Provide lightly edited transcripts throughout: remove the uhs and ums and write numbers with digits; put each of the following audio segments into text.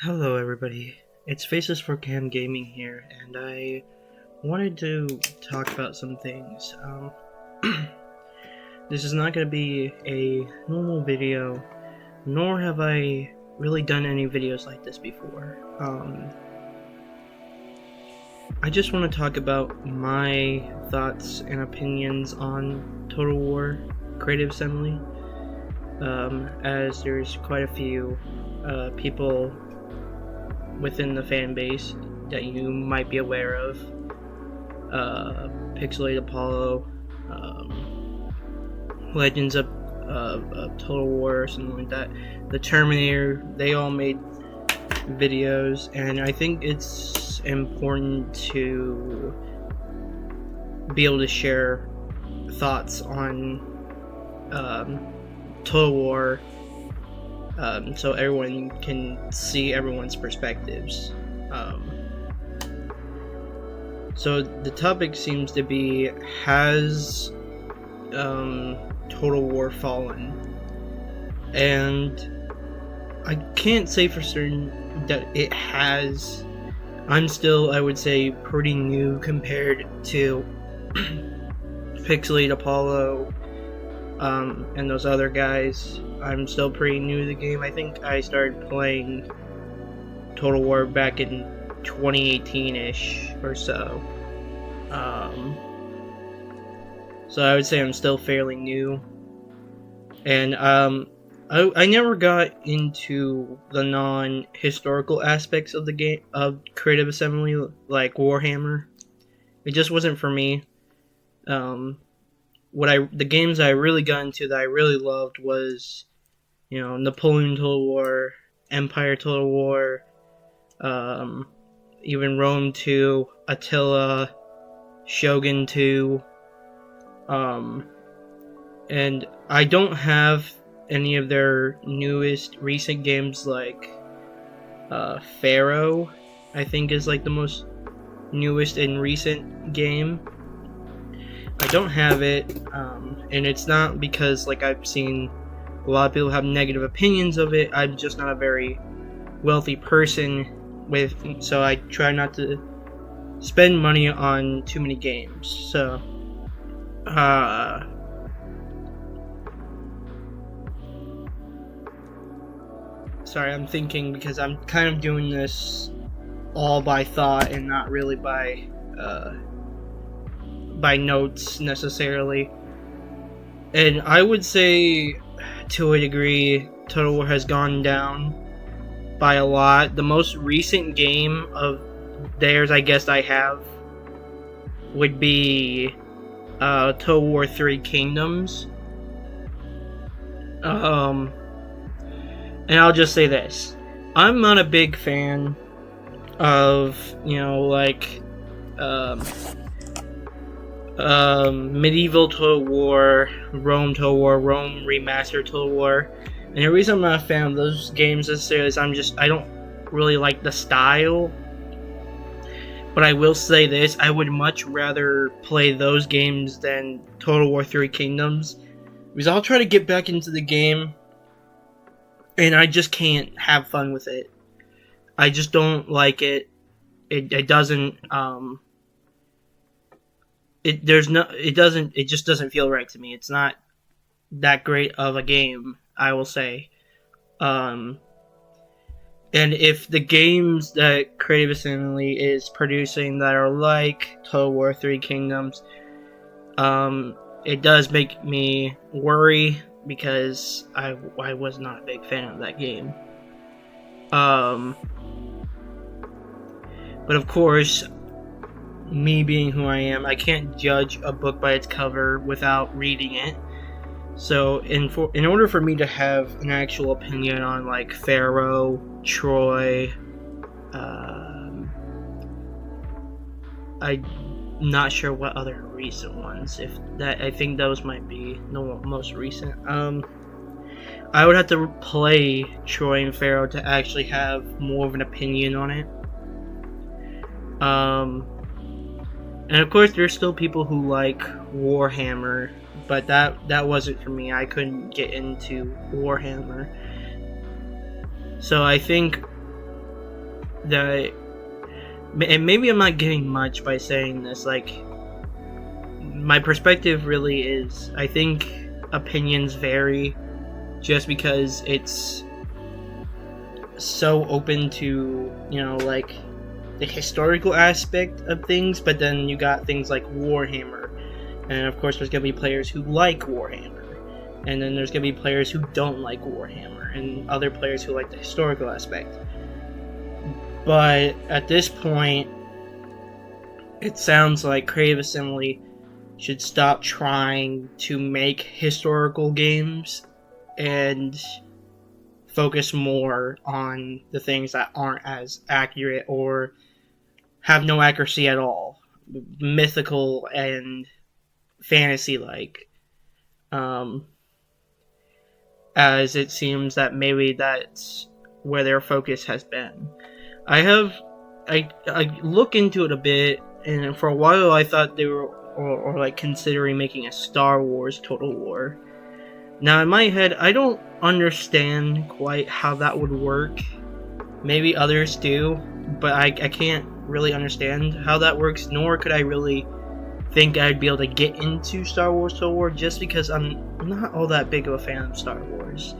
Hello everybody, it's Faces for Cam Gaming here, and I wanted to talk about some things. This is not going to be a normal video, nor have I really done any videos like this before. I just want to talk about my thoughts and opinions on Total War Creative Assembly, as there's quite a few people within the fan base that you might be aware of. Pixelated Apollo, Legends of Total War, or something like that. The Terminator, they all made videos, and I think it's important to be able to share thoughts on Total War, so everyone can see everyone's perspectives. So the topic seems to be, has Total War fallen? And I can't say for certain that it has. I'm still, I would say, pretty new compared to Pixelated Apollo and those other guys. I'm still pretty new to the game. I think I started playing Total War back in 2018-ish or so. So I would say I'm still fairly new. And I never got into the non-historical aspects of the game, of Creative Assembly, like Warhammer. It just wasn't for me. The games I really got into that I really loved was, Napoleon Total War, Empire Total War, even Rome 2, Attila, Shogun 2, and I don't have any of their newest recent games, like Pharaoh, I think is like the most newest and recent game. I don't have it, and it's not because I've seen a lot of people have negative opinions of it. I'm just not a very wealthy person, so I try not to spend money on too many games. So, sorry, I'm thinking because I'm kind of doing this all by thought and not really by notes necessarily. And I would say, to a degree, Total War has gone down by a lot. The most recent game of theirs, I guess I have, would be Total War 3 Kingdoms. And I'll just say this. I'm not a big fan of, Medieval Total War, Rome Total War, Rome Remastered Total War. And the reason I'm not a fan of those games necessarily is I don't really like the style. But I will say this, I would much rather play those games than Total War 3 Kingdoms. Because I'll try to get back into the game, and I just can't have fun with it. I just don't like it. It doesn't, it just doesn't feel right to me. It's not that great of a game, I will say. And if the games that Creative Assembly is producing that are like Total War 3 Kingdoms, it does make me worry, because I was not a big fan of that game. But of course, me being who I am, I can't judge a book by its cover without reading it. So, in order for me to have an actual opinion on Pharaoh, Troy, I'm not sure what other recent ones. I think those might be the most recent. I would have to play Troy and Pharaoh to actually have more of an opinion on it. And of course, there's still people who like Warhammer, but that wasn't for me. I couldn't get into Warhammer. So I think that, and maybe I'm not getting much by saying this, like, my perspective really is, I think opinions vary just because it's so open to, like, the historical aspect of things, but then you got things like Warhammer, and of course there's going to be players who like Warhammer, and then there's going to be players who don't like Warhammer, and other players who like the historical aspect. But at this point, it sounds like Creative Assembly should stop trying to make historical games and focus more on the things that aren't as accurate or have no accuracy at all, mythical and fantasy-like, as it seems that maybe that's where their focus has been. I look into it a bit, and for a while I thought they were or like considering making a Star Wars Total War. Now in my head, I don't understand quite how that would work. Maybe others do, but I can't really understand how that works, nor could I really think I'd be able to get into Star Wars Total War, just because I'm not all that big of a fan of Star Wars.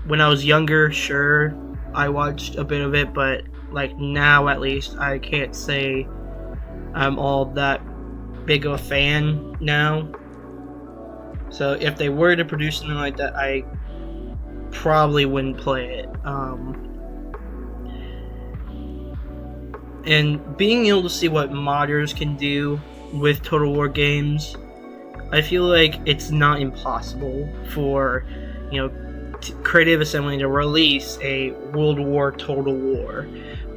When I was younger, sure, I watched a bit of it, but like now at least, I can't say I'm all that big of a fan now. So if they were to produce something like that, I probably wouldn't play it. And being able to see what modders can do with Total War games, I feel like it's not impossible for, Creative Assembly to release a World War Total War,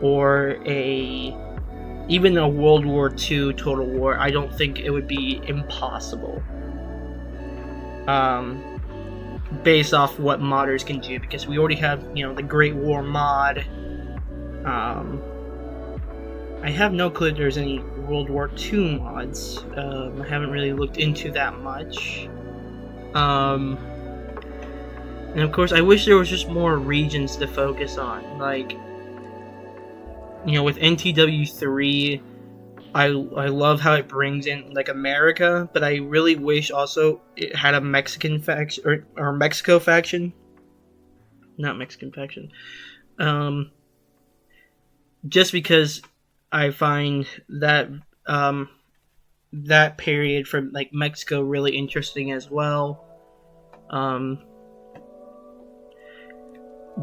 or even a World War II Total War. I don't think it would be impossible, based off what modders can do, because we already have, the Great War mod. I have no clue if there's any World War II mods. I haven't really looked into that much. And of course, I wish there was just more regions to focus on. Like, with NTW3, I love how it brings in, like, America, but I really wish also it had a Mexican faction, or Mexico faction. Not Mexican faction. Just because I find that that period from, like, Mexico really interesting as well.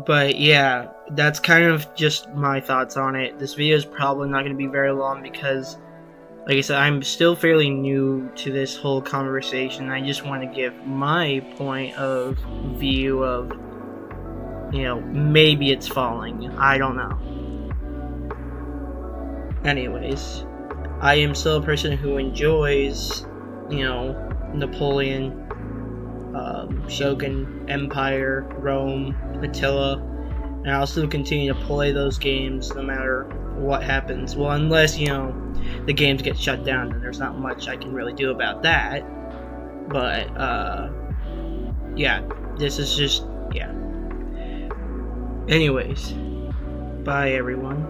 But yeah, that's kind of just my thoughts on it. This video is probably not going to be very long because, like I said, I'm still fairly new to this whole conversation. I just want to give my point of view of, maybe it's falling. I don't know. Anyways, I am still a person who enjoys, Napoleon, Shogun, Empire, Rome, Attila, and I'll still continue to play those games no matter what happens. Well, unless, the games get shut down, and there's not much I can really do about that. But, yeah, this is just, yeah. Anyways, bye everyone.